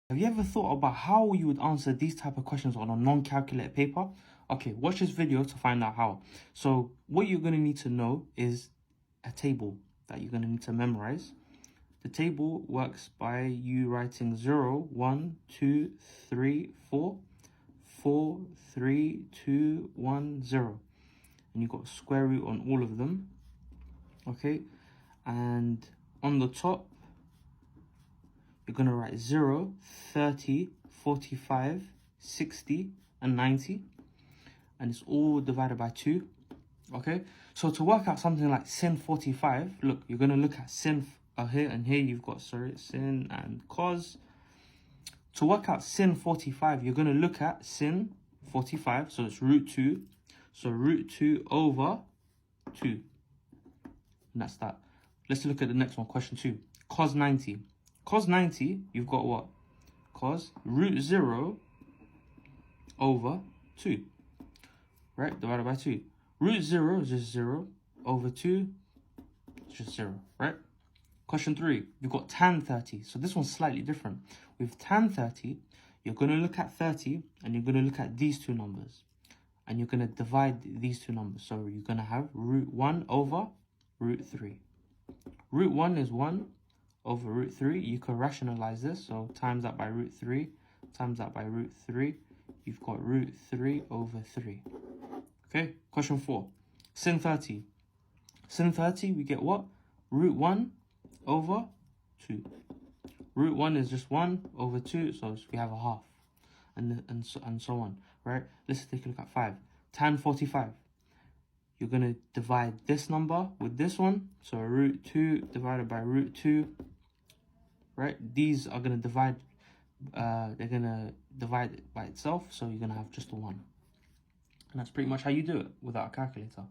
Have you ever thought about how you would answer these type of questions on a non-calculated paper? Okay, watch this video to find out how. So what you're going to need to know is a table that you're going to need to memorize. The table works by you writing 0, 1, 2, 3, 4, 4, 3, 2, 1, 0. And you've got square root on all of them. Okay, and on the top, you're going to write 0, 30, 45, 60, and 90. And it's all divided by 2. Okay? So to work out something like sin 45, look, you're going to look at sin here, and here you've got, sin and cos. To work out sin 45, you're going to look at sin 45, so it's root 2. So root 2 over 2. And that's that. Let's look at the next one, question 2. Cos 90. Cos 90, you've got what? Cos root 0 over 2. Right? Divided by 2. Root 0 is just 0 over 2 is just 0. Right? Question 3. You've got tan 30. So this one's slightly different. With tan 30, you're going to look at 30 and you're going to look at these two numbers. And you're going to divide these two numbers. So you're going to have root 1 over root 3. Root 1 is 1 over root 3. You can rationalize this. So times that by root 3, times that by root 3. You've got root 3 over 3. Okay, question 4. Sin 30. Sin 30, we get what? Root 1 over 2. Root 1 is just 1 over 2, so we have a half. And so on, right? Let's take a look at 5. Tan 45. You're going to divide this number with this one. So root 2 divided by root 2. Right? These are going to divide, they're going to divide it by itself. So you're going to have just a 1. And that's pretty much how you do it without a calculator.